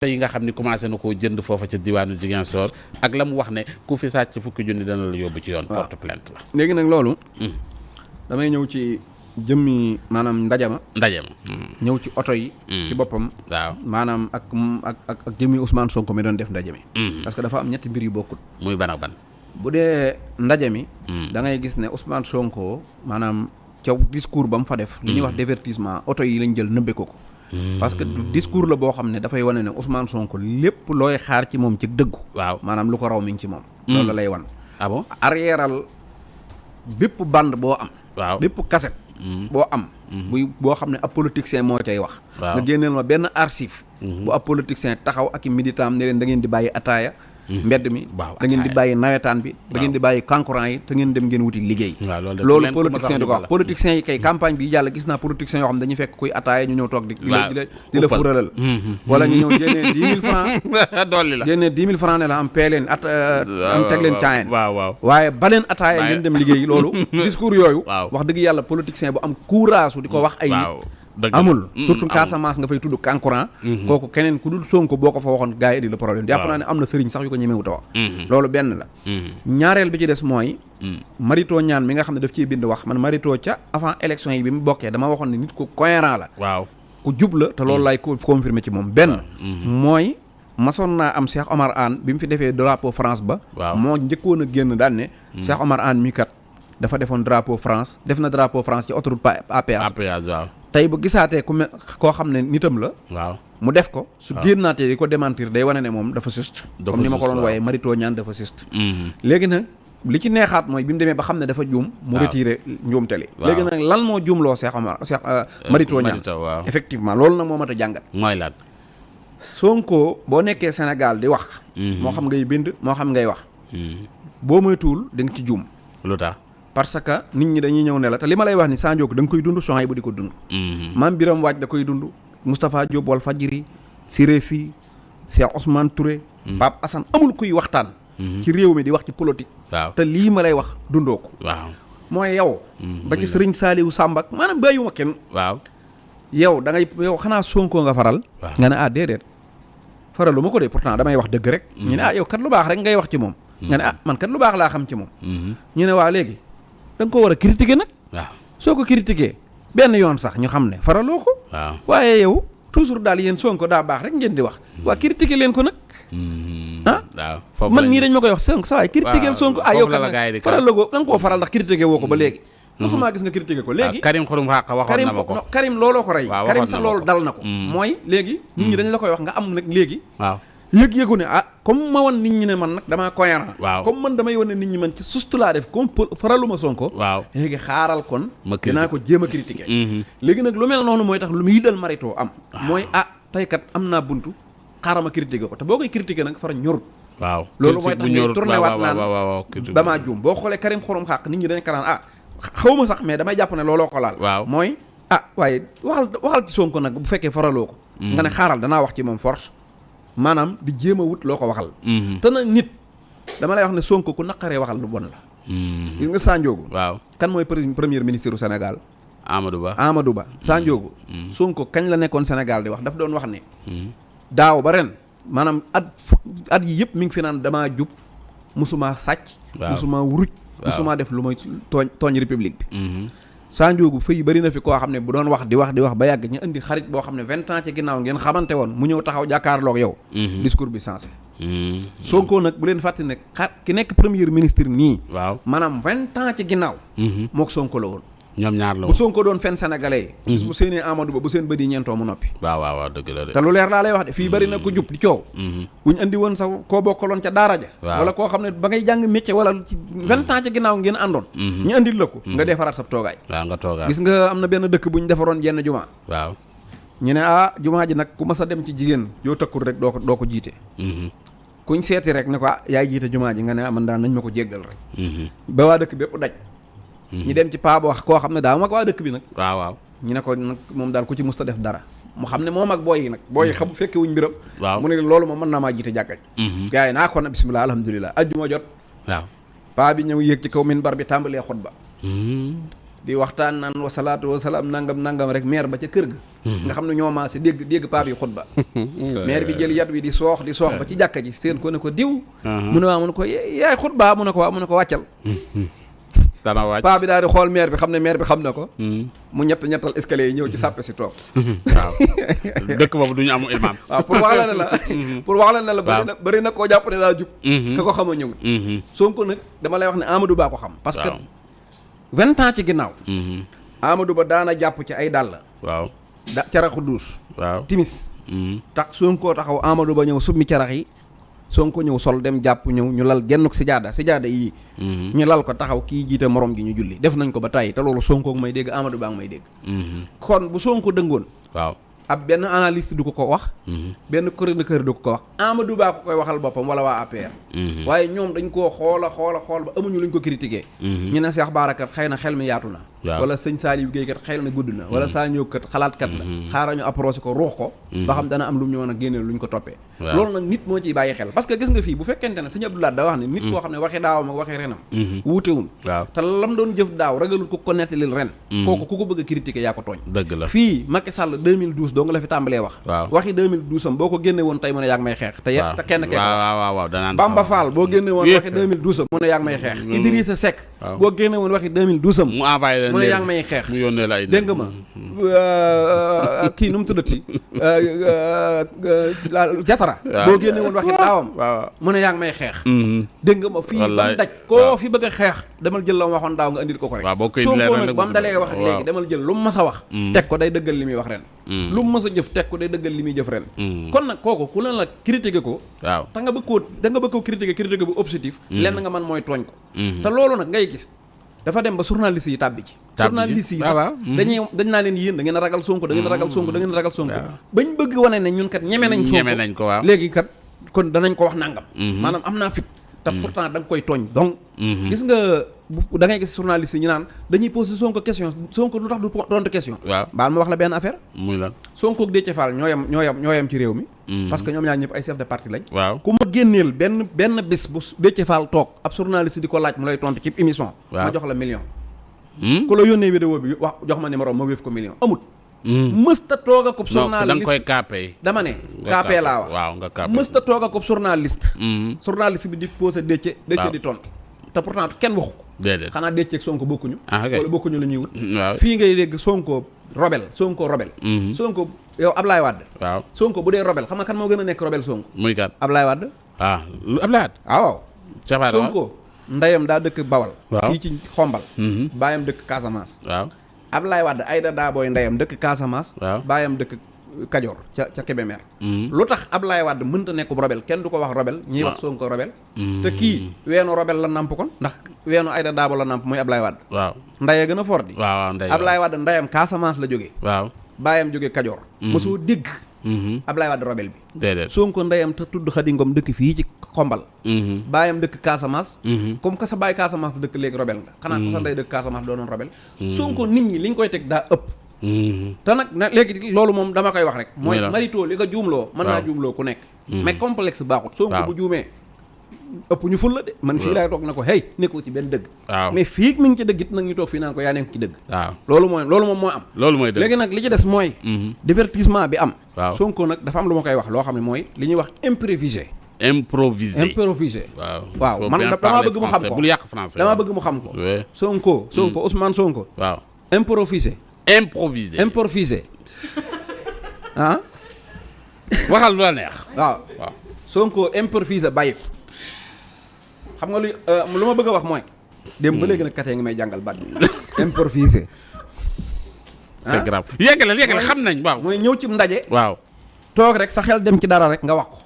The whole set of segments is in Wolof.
yi nga xam ni commencé na koo jënd foofa ca diwaanu Ziguinchor ak la mu wax ne ku fi sàcc fukki junni dana la yóbbu ci yoon. porte plainte la. léegi nag loolu. damay ñëw ci jëmmi maanaam ndaje ma. ñëw ci oto yi. ci boppam. waaw maanaam ak jëmmi Ousmane Sonko mi doon def ndaje mi. parce que dafa am ñetti mbir yu bokkut. muy ban ak ban. bu dee ndaje mi. da ngay gis ne Ousmane Sonko maanaam ca discours ba mu fa def. li ñuy wax divertissement oto yi lañ jël nëbbe ko. parce que discours la boo xam ne dafay wane ne Ousmane Sonko lépp looy xaar ci moom ci dëggu. waaw maanaam lu ko raw mi ngi ci moom. loolu la lay wan. ah bon arrièreal bépp bande boo am. waaw bépp cassette. boo am. boo xam ne ab politicien moo cay wax. waaw nga génneel ma benn archive. bu ab politicien taxaw ak i militant am ne leen da ngeen di bàyyi ataaya. mbedd mi da ngeen di bàyyi nawetaan bi da ngeen di bàyyi concurrent yi te ngeen dem ngeen wuti liggéey. loolu politicien di ko wax politicien yi kay campagne bi jàll gis naa politiciens yoo xam ne dañuy fekk kuy ataaya ñu ñëw toog di la furalal wala ñu ñëw génnee 10 000 francs dolli la génnee 10 000 francs ne la am pee leen am teg leen caayeen waaw waaye baleen ataaya ngeen dem liggéey loolu discours yooyu wax dëgg yàlla politicien bu am courage di ko wax ay amul surtout Casamance nga fay tudd concurrent kooku keneen ku dul Sonko boo ko fa waxoon gars yi indi le problème jàpp naa ne am na sëriñ sax yu ko ñemewut a wax loolu benn la ñaareel bi ci des mooy Marito ñaan mi nga xam ne daf ciy bind wax man Marito ca avant élection yi bi mu bokkee dama waxoon ne nit ku cohérent la waaw ku jub la te loolu laay confirmer ci moom benn mooy masoon naa am Cheikh Omar Anne bi mu fi defee drapeau France ba moo njëkkoon a génn daan ne Cheikh Omar Anne mi kat dafa defoon drapeau France def na drapeau France ci autoroute à péage waaw tey bu gisaatee ku koo xam ne nitam la waaw mu def ko su génnaatee di ko démentir day wane ne moom dafa juste comme ni ma ko doon waaye Marito ñaan dafa juste léegi nag li ci neexaat mooy bi mu demee ba xam ne dafa juum mu retiré njuumte li léegi nag lan moo juumloo Cheikh Marito ñaan effectivement loolu nag moo mat a jàngat mooy lan Sonko boo nekkee Sénégal di wax moo xam ngay bind moo xam ngay wax boo moytuwul da nga ci juum lu tax parce que nit ñi dañuy ñëw ne la te li ma lay wax ni Sandiogou da nga koy dund Soxay bu di ko dund Mame Biram Waaj da koy dund Moustapha Diop Walfadjri Siré Sy Cheikh Ousmane Touré Pape Assane amul kuy waxtaan ci réew mi di wax ci politique waaw te lii ma lay wax dundoo ko waaw mooy yow ba ci Sëriñ Saaliwu Sàmba maanaam bàyyiwuma kenn waaw yow da ngay yow xanaa Sonko nga faral nga ne déedéet faralu ma ko de pourtant damay wax dëgg rek ñu ne yow kat lu baax rek ngay wax ci moom nga ne man kat lu baax laa xam ci moom ñu ne waa léegi da nga ko war a critiquer nag waaw soo ko critiquer benn yoon sax ñu xam ne faraloo ko waaw waaye yow toujours daal yéen Sonko daa baax rek ngeen di wax waa critiquer leen ko nag waaw man mii dañ ma koy wax Sonko sa waay critiquer Sonko yow kat faraloo ko da nga koo faral ndax critiquer woo ko ba léegi mosuma gis nga critiquer ko léegi Karim Xurum Xaq waxoon na ma ko Karim looloo ko rey Karim sax loolu dal na ko mooy léegi nit ñi dañ la koy wax nga am nag léegi waaw yëg-yëgu ne comme ma wan nit ñi ne man nag damaa cohérent waaw comme man damay wan ne nit ñi man ci sustu laa def comme faraluma Sonko waaw léegi xaaral kon dinaa ko jéem a critiquer léegi nag lu mel noonu mooy tax lu muy dal Marito am mooy tey kat am naa buntu xaaral ma critiquer ko te boo koy critiquer nag fara ñorut waaw loolu mooy tax ngay tourné waat naan damaa juum boo xoolee Karim Xurum Xaq nit ñi dañ ko naan xaw ma sax mais damay jàpp ne looloo ko laal waaw mooy waaye waxal ci Sonko nag bu fekkee faraloo ko nga ne xaaral danaa wax ci moom force maanaam di jéem a wut loo ko waxal te nag nit dama lay wax ne Sonko ku naqaree waxal lu bon la gis nga Sandiogou waaw kan mooy premier ministre du Sénégal Amadou Ba Sandiogou Sonko kañ la nekkoon Sénégal di wax daf doon wax ne daaw ba ren maanaam at yi yëpp mi ngi fi naan damaa jub musuma sàcc musuma wuruj musuma def lu mooy tooñ république bi Sandiogou fii bëri na fi koo xam ne bu doon wax di wax ba yàgg ñu indi xarit boo xam ne 20 ans ci ginnaaw ngeen xamante woon mu ñëw taxaw jàkkaarloog yow discours bi sensé Sonko nag bu leen fàtte ne ki nekk premier ministre nii waaw maanaam 20 ans ci ginnaaw mook Sonko la woon ñoom ñaar la bu Sonko doon fenn sénégalais yi bu seenee Amadou Ba bu seen bëdi ñeentoo mu noppi waaw dëgg la de te lu leer laa lay wax de fii bëri na ko jub di coow bu ñu andi woon sax koo bokkaloon ca daara ja wala koo xam ne ba ngay jàng métier wala ci 20 ans ci ginnaaw ngeen àndoon ñu andil la ko nga defaraat sa toogaay waaw nga toogaay gis nga am na benn dëkk bu ñu defaroon jenn jumaa waaw ñu ne jumaa ji nag ku mas a dem ci jigéen yoo tëkkul rek doo ko jiite kuñ seeti rek ne ko yaay jiite jumaa ji nga ne man daal nañ ma ko jéggal rek ba waa dëkk bépp daj ñu dem ci paa boo koo xam ne daa mag waa dëkk bi nag waaw ñu ne ko nag moom daal ku ci musta def dara mu xam ne moom ak booy yi nag booy yi xam fekke wuñ mbiram mu ne loolu moom mën naa maa jiite jàkka ji gars yi naa ko na bismillah alhamdulilah ajjuma jot waaw paa bi ñëw yéeg ci kaw minbar bi tàmbalee xutba di waxtaan naan wasalaatu wasalaam nangam rek maire ba ca kër ga nga xam ne ñoo maase dégg paa bi xutba maire bi jël yat wi di soox ba ci jàkka ji seen ko ne ko diw mu ne waaw mu ne ko yaay xutba mu ne ko waaw mu ne ko wàccal dana wàcc paa bi daal di xool maire bi xam ne maire bi xam na ko mu ñettal escalier yi ñëw ci sàppe si toog waaw dëkk boobu du ñu am imam waaw pour wax la ne la bëri na koo jàpp ne daa jub ka ko xam a ñëwut Sonko nag dama lay wax ne Amadou Ba ko xam parce que 20 ans ci ginnaaw Amadou Ba daana jàpp ci ay dàll waaw caraxu duus waaw timis tax Sonko taxaw Amadou Ba ñëw summi carax yi Sonko ñëw sol dem jàpp ñëw ñu lal genn ko sijaada yii ñu lal ko taxaw kii jiite morom gi ñu julli def nañ ko ba tàyyi te loolu Sonko may dégg Amadou Ba may dégg kon bu Sonko dëngoon waaw ab benn analyste du ko wax benn chroniqueur du ko wax Amadou Ba ko koy waxal boppam wala waa APR waaye ñoom dañ koo xool ba amuñu luñ ko critiqué ñu ne Cheikh Bara kat xëy na xel mi yaatu na wala sëñ Saliou Guèye kat xel na gudd na wala Sañoo kat xalaat kat la xaaral ñu approché ko ruux ko ba xam dana am lu mu ñu mën a génneel luñ ko toppee loolu nag nit moo ciy bàyyi xel parce que gis nga fii bu fekkente ne sëñ Abdoulaye da wax ne nit koo xam ne waxi daawam ak waxi renam wuutewul te lam doon jëf daaw ragalul ko nettalil ren kooku ku ko bëgg a critiqué yaa ko tooñ dëgg la fii Macky Sall 2012 doo nga la fi tàmbalee wax waxi 2012 am boo ko génne woon tey mu ne yaa ngi may xeex te kenn kee waaw Bamba Fall boo génne woon waxi 2012 am mu ne yaa ngi may xeex Idrissa Seck boo génne woon waxi 2012 am mu envoyé mu ne yaa ngi may xeex mu yónnee la ay dégg nga ma kii nu mu tuddati Jatara boo génne woon waxi daawam mu ne yaa ngi may xeex dégg nga ma fii ba daj koo fi bëgg a xeex demal jël la mu waxoon daaw nga andil ko ko rek Sonko nag ba mu dalee wax léegi demal jël lu mu mas a wax teg ko day dëggal li muy wax ren lu mu mas a jëf teg ko day dëggal li muy jëf ren kon nag kooku ku la critiquer ko waaw te nga bëgg koo critiquer bu objectif lenn nga man mooy tooñ ko te loolu nag ngay gis dafa dem ba journaliste yi tàbbi ci journaliste yi sax dañ naa leen yéen da ngeen a ragal Sonko da ngeen a ragal Sonko da ngeen a ragal Sonko bañ bëgg wane ne ñun kat ñeme nañ ko waaw léegi kat kon danañ ko wax nangam maanaam am naa fit te pourtant da nga koy tooñ donc gis nga da ngay gis journaliste yi ñu naan dañuy posé Sonko question Sonko lu tax du tontu question waaw baal ma wax la benn affaire muy lan Sonko ak Déthié Fall ñoo yem ci réew mi parce que ñoom ñaar ñëpp ay chef de parti lañ waaw ku ma génneel benn bis bu Déthié Fall toog ab journaliste di ko laaj mu lay tontu ci émission ma jox la million ku la yónnee vidéo bi wax jox ma numéro ma wéef ko million amut mësta toog ak journaliste da nga koy kaapee dama ne kaapee laa wax waaw nga kaapee mësta toog ak journaliste bi di posé Déthié di tontu te pourtant kenn waxu ko déedéet xanaa Déthié ak Sonko bokkuñu wala bokkuñu la ñuy wut fii ngay dégg Sonko rebelle Sonko yow Ablaye Wade waaw Sonko bu dee rebelle xam nga kan moo gën a nekk rebelle Sonko muy kan Ablaye Wade Ablaye Wade waaw Sonko ndeyam daa dëkk Bawal fii ci Xombal baayam dëkk Casamance waaw Ablaye Wade Aïda Daboy ndeyam dëkk Casamance baayam dëkk Kajoor ca Kébémer lu tax Ablaye Wade mënta nekk rebelle kenn du ko wax rebelle ñiy wax Sonko rebelle te kii weenu rebelle la namp kon ndax weenu Aïda Dabo la namp muy Ablaye Wade waaw ndeye gën a fort di waaw Ablaye Wade ndeyam Casamance la jógee waaw baayam jógee Kajoor mosoo dégg Ablaye Wade rebelle bi déedéet Sonko ndeyam te tudd Khady Ngom dëkk fii ci Xombal baayam dëkk Casamance comme que sa baay Casamance dëkk léegi rebelle nga xanaa ko sa ndey dëkk Casamance doonoon rebelle Sonko nit ñi li ñu koy teg daa ëpp te nag léegi loolu moom dama koy wax rek mooy marito li ko juumloo mën naa juumloo ku nekk mais complexe baaxut Sonko bu juumee ëpp ñu ful la de man fii laay toog na ko hey nekkoo ci benn dëgg mais fii mi ngi ci dëgg it nag ñu toog fii naan ko yaa nekk ci dëgg waaw loolu moom moo am loolu mooy dëgg léegi nag li ci des mooy divertissement bi am Sonko nag dafa am lu ma koy wax loo xam ne mooy li ñuy wax improvisé waaw man damaa bëgg mu xam ko bul yàq français damaa bëgg mu xam ko Sonko Ousmane Sonko waaw improvisé ah waxal lu la neex waaw Sonko improvisé bàyyi ko xam nga lu ma bëgg a wax mooy dem ba léegi nag katee ngi may jàngal baat bi improvisé c'est grave yeggale xam nañ waaw mooy ñëw ci ndaje waaw toog rek sa xel dem ci dara rek nga wax ko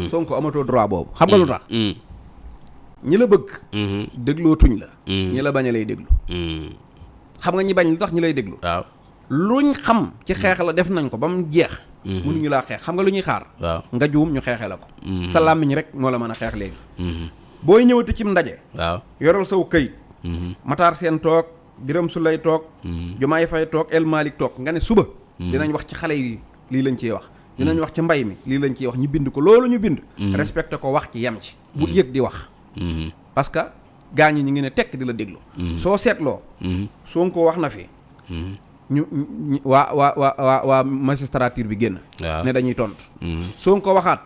Sonko amatoo droit boobu xam nga lu tax ñi la bëgg dégloo tuñ la ñi la bañ a lay déglu xam nga ñi bañ lu tax ñi lay déglu waaw luñ xam ci xeex la def nañ ko ba mu jeex mënuñu laa xeex xam nga lu ñuy xaar waaw nga juum ñu xeexee la ko sa làmmiñ rek moo la mën a xeex léegi booy ñëwati cim ndaje waaw yoral saw këyit Matar Seen toog Birame Souleye toog Diomaye Faye toog El Malick toog nga ne suba dinañ wax ci xale yi lii lañ ciy wax dinañ wax ci mbay mi lii lañ ciy wax ñu bind ko loolu ñu bind respecté ko wax ci yem ci bu yëg di wax parce que gaañ ñi ngi ne tekk di la déglu. soo seetloo. Sonko wax na fi. waa magistrature bi génn. ne dañuy tontu. Sonko waxaat.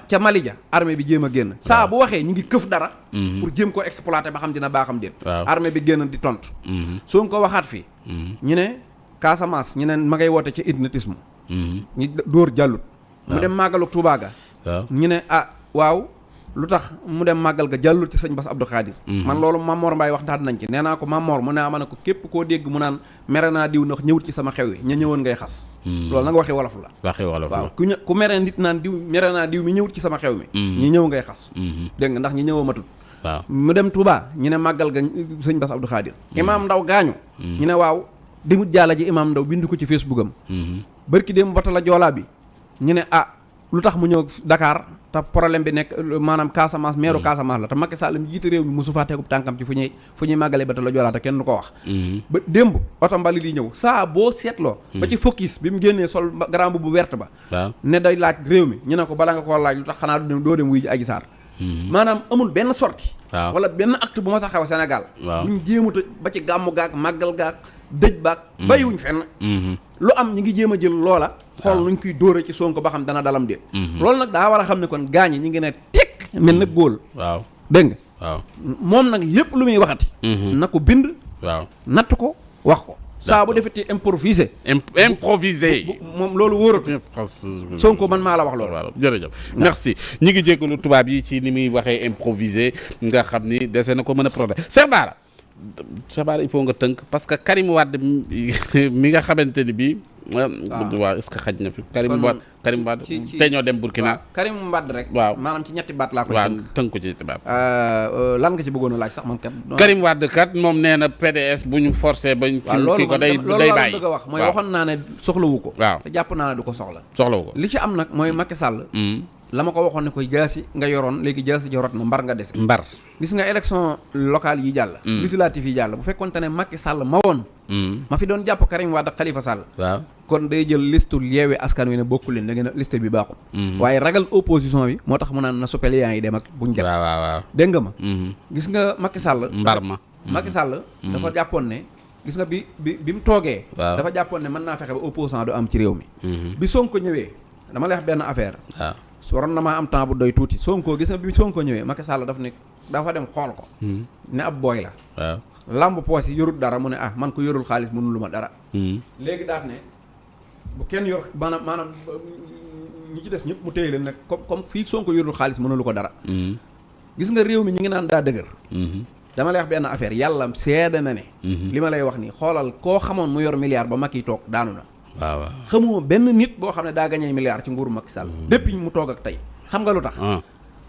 ca Mali ja armée bi jéem a génn. saa bu waxee ñi ngi këf dara. pour jéem ko exploiter ba xam dina baaxam déet. armée bi génn di tontu. Sonko waxaat fi. ñu ne Casamance ñu ne ma ngay woote ci ethnicisme. ñu dóor jàllut. mu dem màggalu Touba ga. ñu ne waaw. lu tax mu dem màggal ga jàllul ci sëñ Bass Abdou Khadir. man loolu Mamor Mbaye waxtaan nañ ci nee naa ko Mamor mu ne ma ne ko képp koo dégg mu naan mere naa diw ndax ñëwut ci sama xew yi ña ñëwoon ngay xas. loolu nag waxi wolof la. waxi wolof la waaw ku mere nit naan diw mere naa diw mi ñëwut ci sama xew mi. ñi ñëw ngay xas. dégg nga ndax ñi ñëwoo matut. waaw mu dem Touba ñu ne màggal ga sëñ Bass Abdou Khadir. imaam Ndaw gaañu. ñu ne waaw dimut jaala ji imaam Ndaw bind ko ci Facebook am. bërki dem bata la joolaa bi ñu ne lu tax mu ñëw Dakar te problème bi nekk maanaam Casamance meeru Casamance la te Macky Sall mi jiite réew mi mosu faa tegub tànkam ci fu ñuy màggalee ba te la joolaata kenn du ko wax. ba démb oto mbali di ñëw saa boo seetloo. ba ci focus bi mu génnee sol grand bu verte ba. ne day laaj réew mi ñu ne ko bala nga koo laaj lu tax xanaa doo dem wuy ji Adji Sarr. maanaam amul benn sortie. wala benn acte bu ma sa xew Sénégal. buñ jéemuta ba ci gàmmu gaak màggal gaak dëj baak bàyyiwuñ fenn. lu am ñi ngi jéem a jël loola. xool nuñ koy dóore ci Sonko ba xam dana dalam déet. loolu nag daa war a xam ne kon gaañi ñi ngi ne tekk mel na góol. waaw dégg nga. waaw moom nag lépp lu muy waxati. na ko bind. waaw natt ko wax ko. saa bu defetee improvisé. improvisé. moom loolu wóoratu. Sonko man maa la wax loolu. waaw jërëjëf merci ñi ngi jéggalu tubaab yi ci ni muy waxee improvisé nga xam ni dese na ko mën a protéger Cheikh Bara il faut nga tënk parce que Karim Wade mi nga xamante ni bii. waaw est-ce que xaj na fi. Karim Wade te ñoo dem Burkina. Karim Wade rek. waaw maanaam ci ñetti baat laa koy tënk ko ci ñetti baat. lan nga ci bëggoon a laaj sax man kat. Karim Wade kat moom nee na PDS bu ñu forcé bañ. kii ko day bàyyi bëgg a wax mooy waxoon naa ne soxlawu ko. waaw te jàpp naa ne du ko soxla. soxlawu ko li ci am nag mooy Macky Sall. la ma ko waxoon ne koy jaasi nga yoroon léegi jaasi jorot na mbar nga des. mbar gis nga élection locale yi jàll. législative yi jàll bu fekkoonte ne Macky Sall ma woon. ma fi doon jàpp Karim Wade ak Khalifa Sall. waaw kon day jël liste Yewwi Askan Wi ne bokku leen da ngeen liste bi baaxul. waaye ragal opposition bi moo tax mu naan na suppléant yi dem ak buñ dem. waaw dégg nga ma. gis nga Macky Sall. mbar ma Macky Sall. dafa jàppoon ne. gis nga bi mu toogee. waaw dafa jàppoon ne mën naa fexe ba opposant du am ci réew mi. bi Sonko ñëwee dama lay wax benn affaire. waaw waroon na maa am temps bu doy tuuti Sonko gis nga bi Sonko ñëwee Macky Sall dafa dem xool ko. ne ab booy la. waaw lamb poos yi yorul dara mu ne man ko yorul xaalis mënul lu ma dara. léegi daal ne bu kenn yor maanaam ñi ci des ñëpp mu téye leen nag comme fii Sonko yorul xaalis mënulu ko dara. gis nga réew mi ñi ngi naan daa dëgër. dama lay wax benn affaire yàlla seede na ne. li ma lay wax nii xoolal koo xamoon mu yor milliard ba Macky toog daanu na. waaw xamoo benn nit boo xam ne daa gañee milliard ci nguuru Macky Sall. depuis mu toog ak tey xam nga lu tax.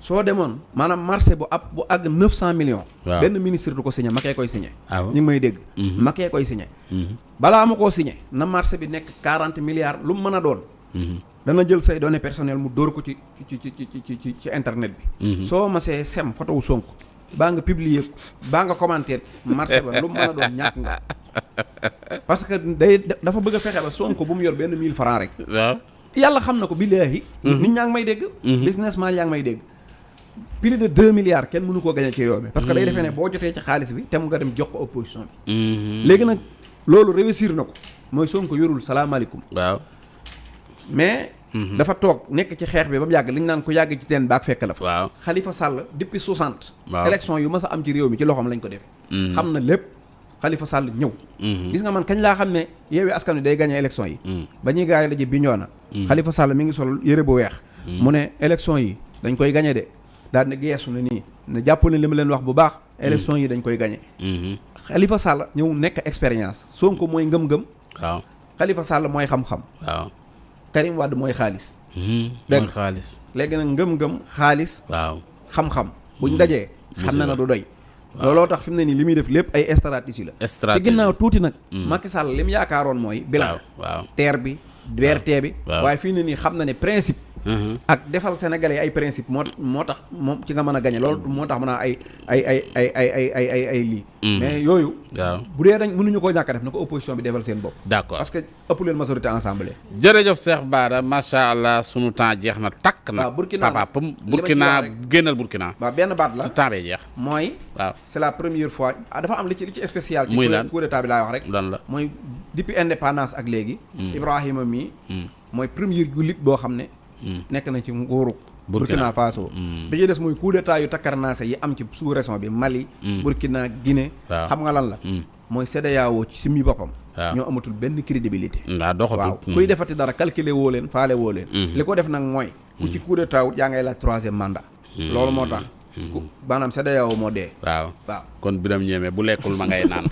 soo demoon maanaam marché bu àgg 900 millions. waaw benn ministre du ko signé Macky koy signé. ñu ngi may dégg. Macky koy signé. balaa ma koo signé na marché bi nekk 40 milliards lu mu mën a doon. dana jël say données personnelles mu dóor ko ci internet bi. soo masee sem photo wu Sonko baa nga publier baa nga commenter marché ba lu mu mën a doon ñàkk nga. parce que dafa bëgg a fexe ba Sonko bu mu yor benn 1000 francs rek. waaw yàlla xam na ko billaahi. nit ñaa ngi may dégg. businessman yaa ngi may dégg. plus de 2 milliards kenn mënu koo gañe ci réew mi parce que day defee ne boo jotee ci xaalis bi te mu nga dem jox ko opposition bi. léegi nag loolu réussir na ko mooy Sonko yorul salaamaaleykum. waaw mais. dafa toog nekk ci xeex bi ba mu yàgg li ñu naan ko yàgg ci teen baak fekk la fa. waaw Khalifa Sall depuis 60. waaw élection yu mas a am ci réew mi ci loxoom lañ ko defee. xam na lépp Khalifa Sall ñëw. gis nga man kañ laa xam ne Yewwi Askan Wi day gagné élection yi. ba ñuy gaay la ji Bignona. Khalifa Sall mi ngi sol yëre bu weex. mu ne élection yi dañ koy gagné de daal ne geesu na nii ne jàpp ne li ma leen wax bu baax. élection yi dañ koy gagné. Khalifa Sall ñëw nekk expérience Sonko mooy ngëm-ngëm. waaw Khalifa Sall mooy xam-xam. waaw Karim Wade mooy xaalis. mooy xaalis. léegi nag ngëm-ngëm xaalis. waaw xam-xam buñ dajee. xam na du doy. looloo tax fi mu ne nii li muy def lépp ay stratégie la. stratégie te ginnaaw tuuti nag. Macky Sall li mu yaakaaroon mooy. bilan waaw terre bi. BRT bi. waaw waaye fii ne nii xam na ne principe. ak defal sénégalais ay principe moo tax moom ci nga mën a gañe loolu moo tax mën a ay lii mais yooyu waaw bu dee dañ mënuñu koo ñàkk a def na ko opposition bi defal seen bopp d'accord parce que ëpp leen majorité assemblée jërëjëf Cheikh Bara macha allah sunu temps jeex na takk na waaw Burkina papa pam Burkina génnal Burkina waaw benn baat la temps bee jeex mooy waaw c'est la première fois dafa am li ci spécial ci muy lan coup d'état bi laay wax rek lan la mooy depuis indépendance ak léegi Ibrahima mii mooy premier jullit boo xam ne nekk na ci nguuru Burkina Faso bi ci des mooy coup d'état yu takkarnaase yi am ci sous-région bi Mali Burkina Guinée xam nga lan la mooy CEDEAO ci simi boppam ñoo amatul benn crédibilité waaw kuy defati dara calculer woo leen faale woo leen li ko def nag mooy ku ci coup d'état yaa ngay laaj 3e mandat loolu moo tax maanaam CEDEAO moo dee waaw kon Birame Ndiémé bu lekkul ma ngay naan